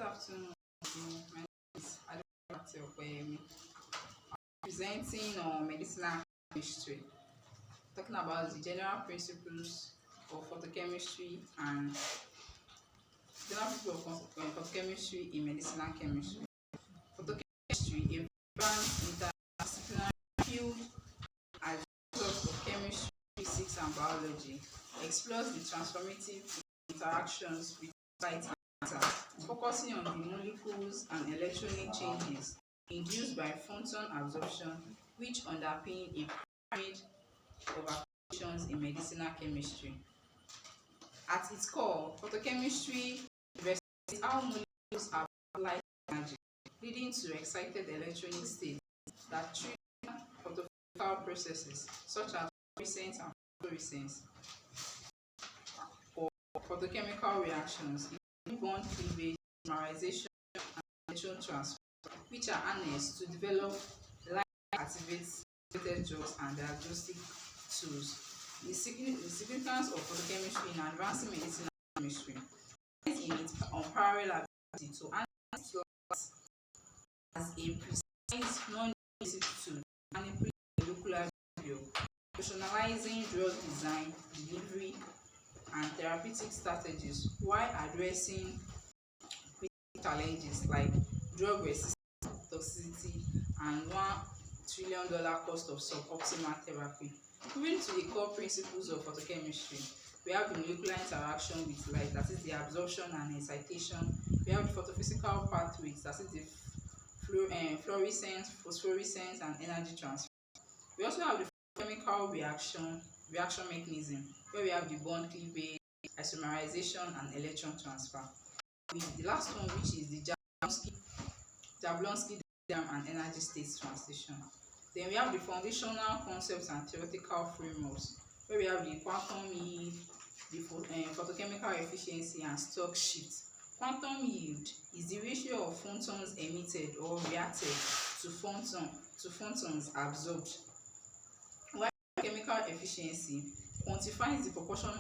afternoon. My name is Adebayo. Presenting on medicinal chemistry, talking about the general principles of photochemistry and general principles of photochemistry in medicinal chemistry. Photochemistry, a vibrant interdisciplinary field as a result of chemistry, physics, and biology, explores the transformative interactions between light and matter, focusing on the molecules and electronic changes induced by photon absorption, which underpin a pyramid of applications in medicinal chemistry. At its core, photochemistry investigates how molecules absorb light energy, leading to excited electronic states that trigger photophysical processes such as fluorescence and fluorescence or photochemical reactions, including bond cleavage, polymerization, and electron transfer, which are harnessed to develop light-activated drugs and diagnostic tools. The significance of photochemistry in advancing medicinal chemistry lies in its unparalleled ability to analyze light as a precise, non-invasive tool to manipulate molecular behavior, rationalizing drug design, delivery, and therapeutic strategies while addressing critical challenges like drug resistance, toxicity, and $1 trillion cost of suboptimal therapy. Moving to the core principles of photochemistry, we have the molecular interaction with light, that is the absorption and excitation. We have the photophysical pathways, that is the fluorescence, phosphorescence, and energy transfer. We also have the chemical reaction mechanism, where we have the bond cleavage, isomerization, and electron transfer. With the last one, which is the Jablonski diagram and energy state transition. Then we have the foundational concepts and theoretical frameworks, where we have the quantum yield, the photochemical efficiency, and stock shift. Quantum yield is the ratio of photons emitted or reacted to photons absorbed, while chemical efficiency quantifies the proportion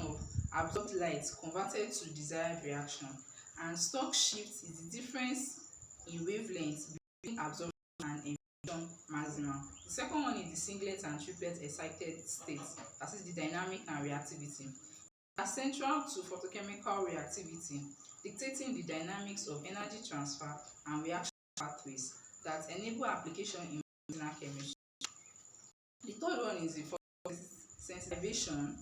of absorbed light converted to desired reaction, and stock shift is the difference in wavelength between absorption and emission maximum. The second one is the singlet and triplet excited states, that is the dynamic and reactivity. They are central to photochemical reactivity, dictating the dynamics of energy transfer and reaction pathways that enable application in medicinal chemistry. The third one is the photosensitization,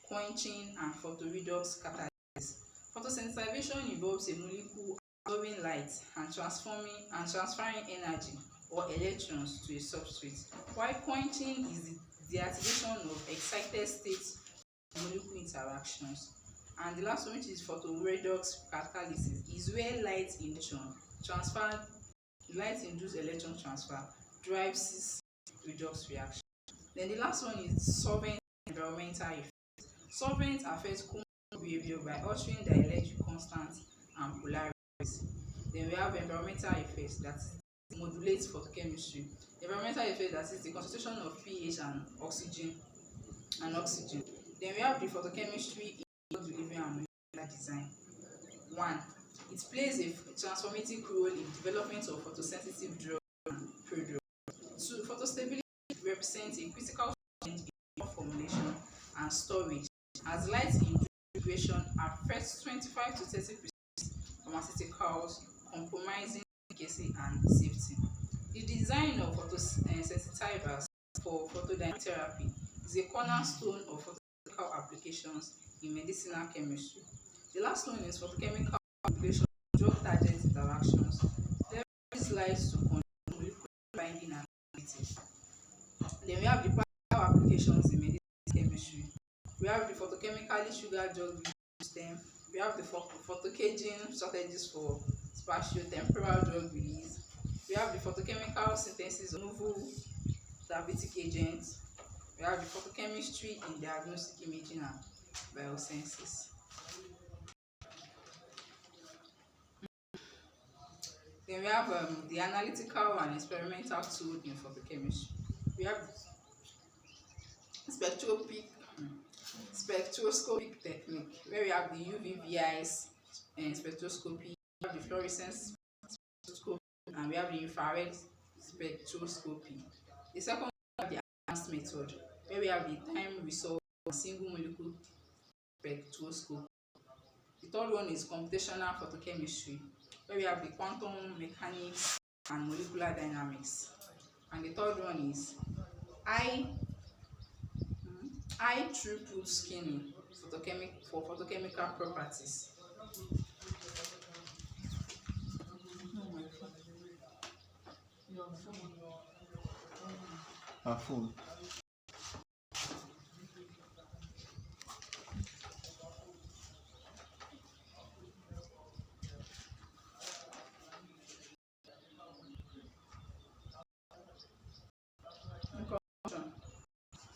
quenching, and photoredox catalysis. Photosensitization involves a molecule absorbing light and transferring energy or electrons to a substrate, while quenching is the activation of excited state molecule interactions. And the last one, which is photoredox catalysis, is where light-induced electron transfer drives cis redox reaction. Then the last one is solvent environmental effect. Solvents affect chemical behavior by altering the electric constants and polarities. Then we have environmental effects that modulates photochemistry. Environmental effect, that is the concentration of pH and oxygen. Then we have the photochemistry in drug delivery and molecular design. 1. It plays a transformative role in development of photosensitive drugs and prodrugs. 2. Photostability represents a critical change in formulation and storage, as light integration affects 25 to 30% pharmaceuticals, compromising efficacy and safety. The design of photosensitizers for photodynamic therapy is a cornerstone of photochemical applications in medicinal chemistry. The last one is photochemical manipulation of drug-target interactions. Leverages light to control molecular binding and activity. Then we have the practical applications in medicinal chemistry. We have the photochemically triggered drug system. We have the photocaging strategies for spatiotemporal drug release. We have the photochemical synthesis of novel therapeutic agents. We have the photochemistry in diagnostic imaging and biosciences. Then we have the analytical and experimental tool in photochemistry. We have spectroscopic technique, where we have the UV-VIs, spectroscopy, we have the fluorescence spectroscopy, and we have the infrared spectroscopy. The second one, we have the advanced method, where we have the time resolved single molecule spectroscopy. The third one is computational photochemistry, where we have the quantum mechanics and molecular dynamics. And the third one is high high throughput scanning for photochemical properties. Her phone.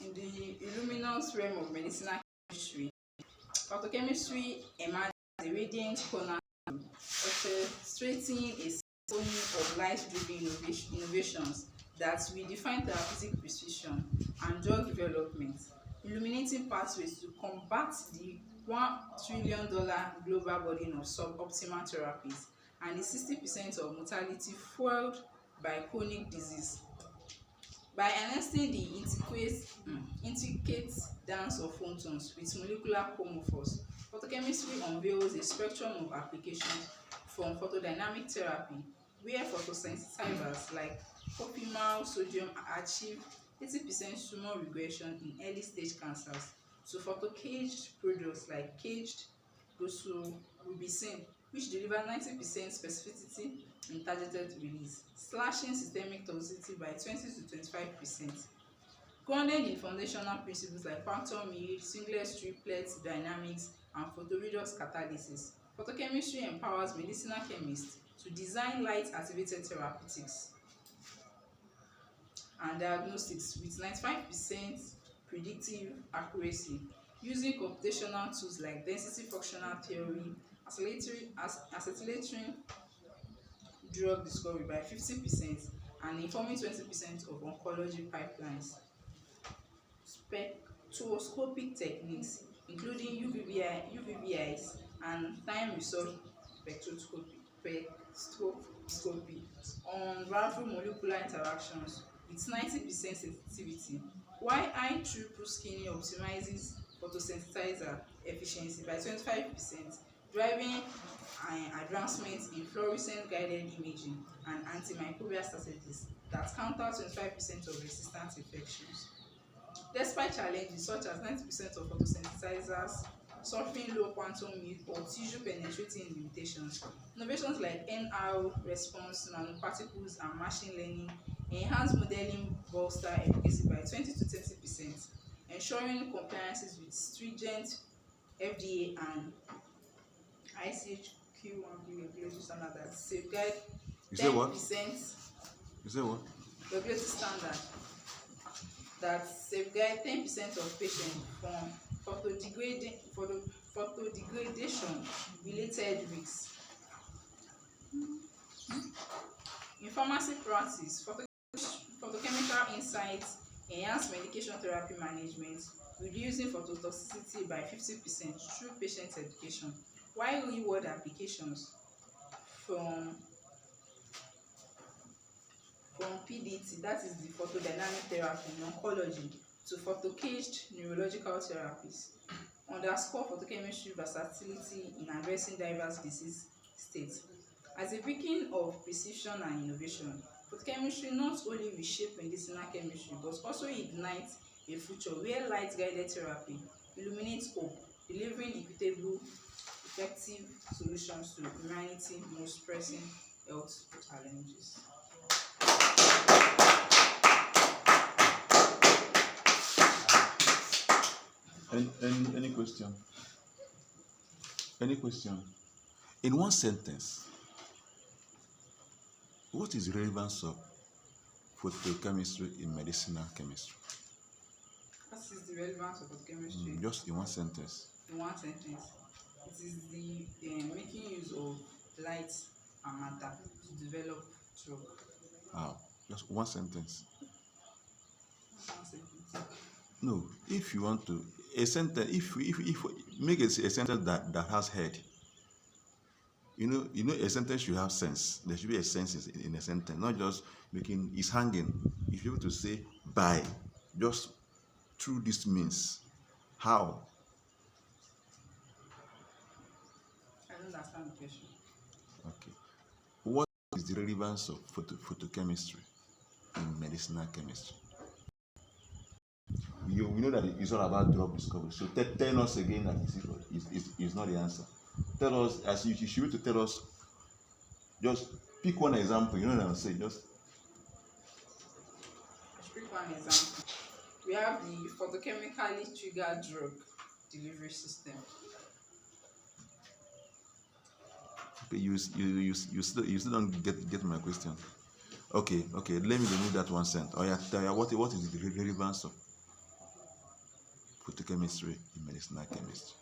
In the luminous realm of medicinal chemistry, photochemistry emerges as a radiant corner, orchestrating a symphony of light-driven innovations that redefine therapeutic precision and drug development, illuminating pathways to combat the $1 trillion global burden of suboptimal therapies and the 60% of mortality fueled by chronic disease. By harnessing the intricate dance of photons with molecular chromophores, photochemistry unveils a spectrum of applications from photodynamic therapy, where photosensitizers like propimal sodium achieve 80% tumor regression in early-stage cancers, to photocaged products like caged doxorubicin, which deliver 90% specificity in targeted release, slashing systemic toxicity by 20 to 25%. Grounded in foundational principles like quantum yield, singlet triplet dynamics, and photoredox catalysis, photochemistry empowers medicinal chemists to design light-activated therapeutics and diagnostics with 95% predictive accuracy, using computational tools like density functional theory, accelerating drug discovery by 50%, and informing 20% of oncology pipelines. Spectroscopic techniques, including UVBIs and time-resolved spectroscopy, unravel molecular interactions with 90% sensitivity, while high-throughput scanning optimizes photosensitizer efficiency by 25%, driving advancements in fluorescence-guided imaging and antimicrobial strategies that counter 25% of resistant infections. Despite challenges such as 90% of photosensitizers suffering low quantum yield or tissue-penetrating limitations, innovations like NR response nanoparticles and machine learning enhance modeling bolster efficacy by 20 to 30%, ensuring compliances with stringent FDA and ICHQ-1B regulatory standards that safeguard 10%. You say what? Regulatory standard that safeguard 10% of patients from photodegradation-related risks. In pharmacy practice, photochemical insights enhance medication therapy management, reducing phototoxicity by 50% through patient education, while real-world applications from PDT, that is the photodynamic therapy in oncology, to photocaged neurological therapies, underscore photochemistry versatility in addressing diverse disease states. As a beacon of precision and innovation, photochemistry not only reshape medicinal chemistry but also ignites a future where light-guided therapy illuminates hope, delivering equitable, effective solutions to humanity's most pressing health challenges. Any question? Any question? In one sentence, what is the relevance of photochemistry in medicinal chemistry? What is the relevance of photochemistry? Just in one sentence. In one sentence, it is the making use of light and matter to develop drug. Just one sentence. One sentence. No, if you want to a sentence, if make it a sentence that has head. a sentence should have sense. There should be a sense in a sentence, not just making it's hanging. You should be able to say by, just through this means. How? I don't understand the question. Okay. What is the relevance of photochemistry in medicinal chemistry? We know that it's all about drug discovery. So tell us again that it's not the answer. Tell us, as you should be able to tell us, just pick one example. You know what I'm saying? Just I should pick one example. We have the photochemically triggered drug delivery system. okay, you still don't get my question. Okay, let me remove that one cent. Oh yeah, tell you what is the relevance of photochemistry in medicinal chemistry?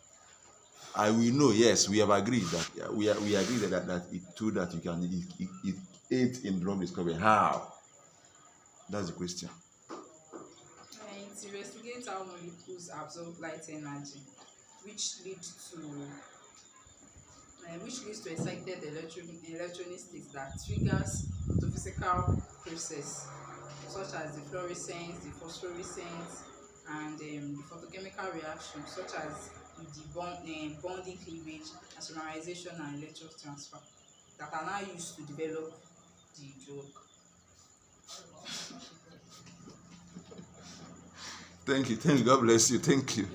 I will know. Yes, we have agreed that we agree that it too that you can it aids in drug discovery. How? That's the question. It investigates how molecules absorb light energy, which leads to excited electronic state that triggers photophysical process such as the fluorescence, the phosphorescence, and the photochemical reaction such as the bonding cleavage, isomerization, and electron transfer that are now used to develop the drug. Thank you. God bless you. Thank you.